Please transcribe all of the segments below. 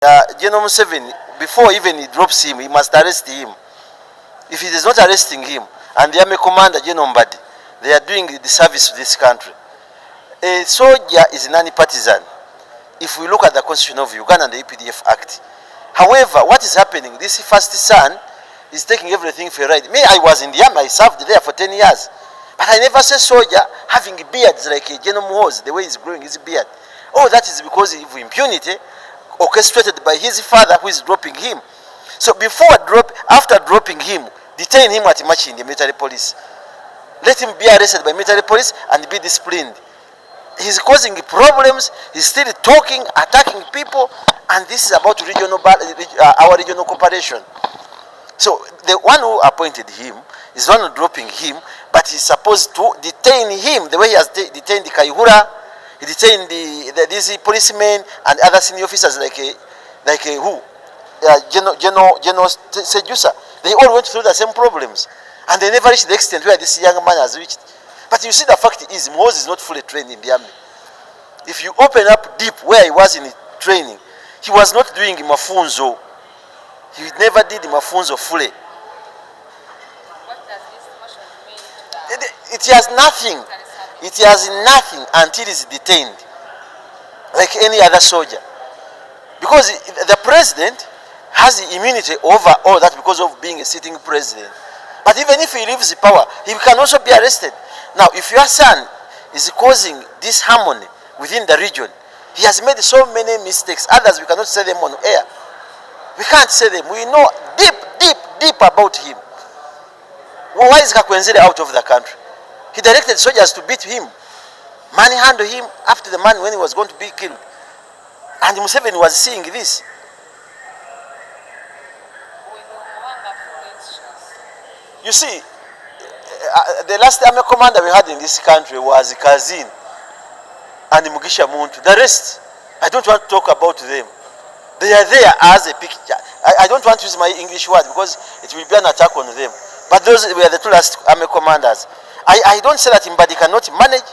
General Museveni, before even he drops him, he must arrest him. If he is not arresting him, and the army commander, General Mbadi, they are doing the service to this country. A soldier is non-partisan. If we look at the constitution of Uganda and the EPDF Act. However, what is happening, this first son is taking everything for right. Me, I was in the army, I served there for 10 years. But I never saw soldier having beards like General Muhoozi, the way he's growing his beard. Oh, that is because of impunity orchestrated by his father who is dropping him. So after dropping him, detain him at Machi in the military police. Let him be arrested by military police and be disciplined. He's causing problems, he's still talking, attacking people, and this is about our regional cooperation. So the one who appointed him is the one dropping him, but he's supposed to detain him the way he has detained the Kaihura, he detained these policemen and other senior officers like General Sejusa. They all went through the same problems, and they never reached the extent where this young man has reached. But you see, the fact is, Muhoozi is not fully trained in the army. If you open up deep where he was in training, he was not doing mafunzo. He never did mafunzo fully. What does this motion mean to that? It has nothing. It has nothing until he's detained, like any other soldier. Because the president has the immunity over all that because of being a sitting president. But even if he leaves the power, he can also be arrested. Now, if your son is causing disharmony within the region, he has made so many mistakes. Others, we cannot say them on air. We can't say them. We know deep about him. Well, why is Kakwenzele out of the country? He directed soldiers to beat him, manhandle him after the man when he was going to be killed. And Museveni was seeing this. You see, the last army commander we had in this country was Kazin and Mugisha Muntu. The rest, I don't want to talk about them. They are there as a picture. I don't want to use my English word because it will be an attack on them. But those were the two last army commanders. I don't say that Mbadi cannot manage,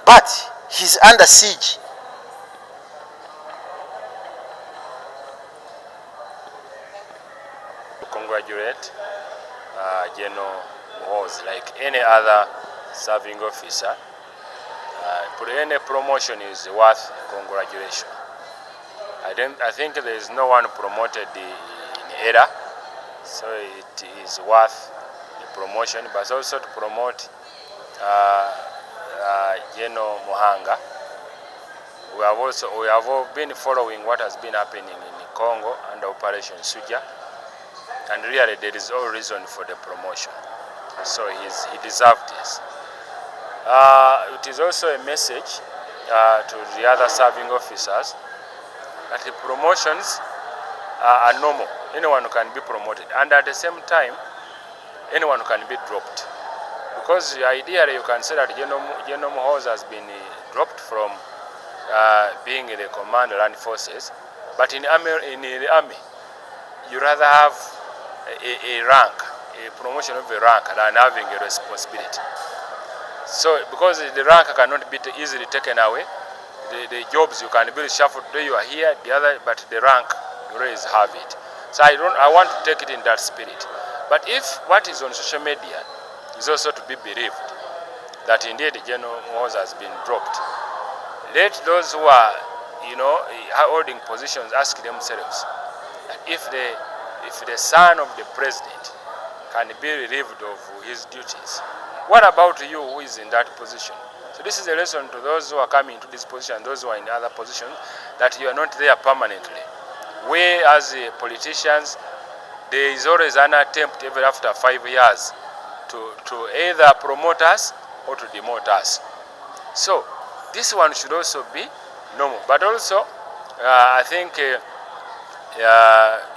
but he's under siege. Congratulate General Muhoozi, like any other serving officer. Any promotion is worth congratulation. I think there is no one promoted in error, so it is worth the promotion. But also to promote General Muhanga. We have all been following what has been happening in Congo under Operation Suja. And really, there is all reason for the promotion. So he deserved this. It is also a message to the other serving officers that the promotions are normal. Anyone can be promoted. And at the same time, anyone can be dropped. Because ideally, you can say that General Muhoozi has been dropped from being in the command land forces. But in the army, you rather have a rank, a promotion of a rank than having a responsibility. So because the rank cannot be easily taken away, the jobs you can be reshuffled. Today you are here, the other, but the rank you always have it. So I want to take it in that spirit. But if what is on social media is also to be believed, that indeed General Muhoozi has been dropped, let those who are holding positions ask themselves that if the son of the president can be relieved of his duties, what about you who is in that position? So this is a lesson to those who are coming to this position, those who are in other positions, that you are not there permanently. We as politicians, there is always an attempt even after 5 years to either promote us or to demote us. So this one should also be normal. But also, I think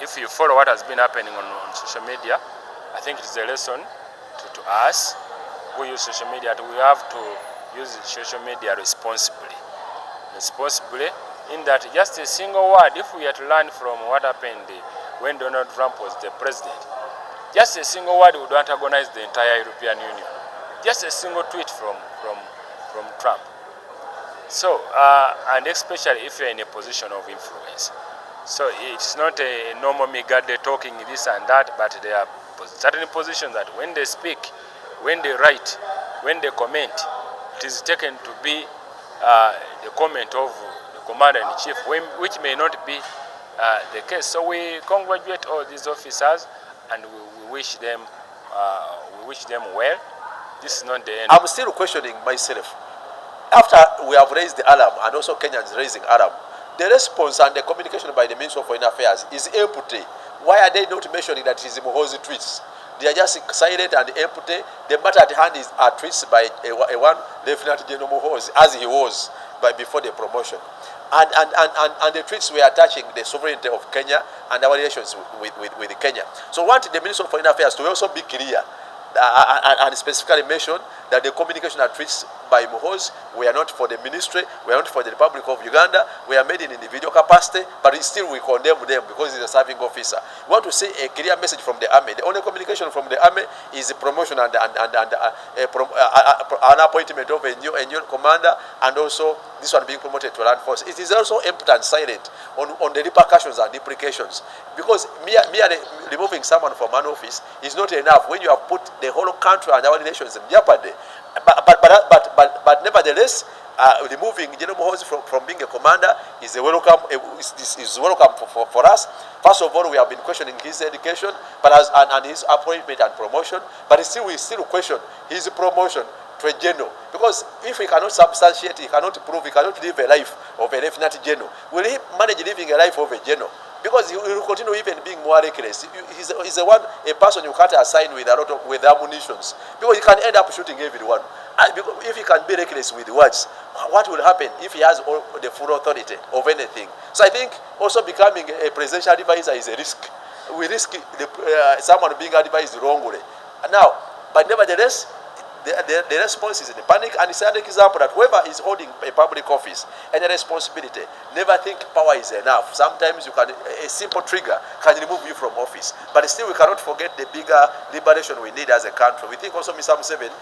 if you follow what has been happening on social media, I think it is a lesson to us who use social media that we have to use social media responsibly. Responsibly in that just a single word, if we had to learn from what happened when Donald Trump was the president, just a single word would antagonize the entire European Union. Just a single tweet from Trump. So, and especially if you're in a position of influence. So it's not a normal Migade talking this and that, but there are certain positions that when they speak, when they write, when they comment, it is taken to be the comment of the commander-in-chief, which may not be the case. So we congratulate all these officers and we wish them well. This is not the end. I'm still questioning myself. After we have raised the alarm and also Kenyans raising alarm, the response and the communication by the Ministry of Foreign Affairs is empty. Why are they not mentioning that it is Muhoozi tweets? They are just silent and empty. The matter at hand is tweets by a one Lieutenant General Muhoozi, as he was before the promotion. And the tweets were attaching the sovereignty of Kenya and our relations with Kenya. So I want the Ministry of Foreign Affairs to also be clear and specifically mention that the communication and tweets by Muhoozi were not for the ministry, were not for the Republic of Uganda, we are made in individual capacity, but still we condemn them because he's a serving officer. We want to see a clear message from the army. The only communication from the army is the promotion and an appointment of a new commander, and also this one being promoted to land force. It is also empty and silent on the repercussions and implications, because merely removing someone from an office is not enough when you have put the whole country and our nations in jeopardy. But nevertheless, removing General Muhoozi from being a commander is a welcome. Is welcome for us. First of all, we have been questioning his education, and his appointment and promotion. But we still question his promotion to a general, because if he cannot substantiate, he cannot prove, he cannot live a life of a lieutenant general. Will he manage living a life of a general? Because he will continue even being more reckless. He's a person you can't assign with with ammunitions, because he can end up shooting everyone. If he can be reckless with words, what will happen if he has all the full authority of anything? So I think also becoming a presidential advisor is a risk. We risk someone being advised wrongly. Now, but nevertheless, the response is in the panic, and it's an example that whoever is holding a public office and a responsibility, never think power is enough. Sometimes a simple trigger can remove you from office. But still, we cannot forget the bigger liberation we need as a country. We think also Mr. Museveni,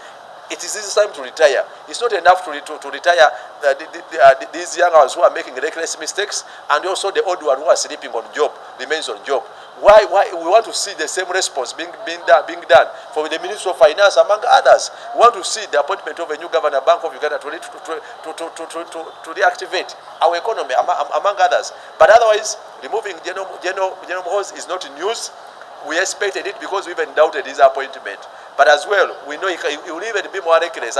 it is this time to retire. It's not enough to retire these young ones who are making reckless mistakes, and also the old one who are sleeping on job remains on job. Why we want to see the same response being done for the Ministry of Finance, among others. We want to see the appointment of a new governor, Bank of Uganda, to reactivate our economy, among others. But otherwise, removing General Muhoozi is not news. We expected it because we even doubted his appointment. But as well, we know he will even be more reckless.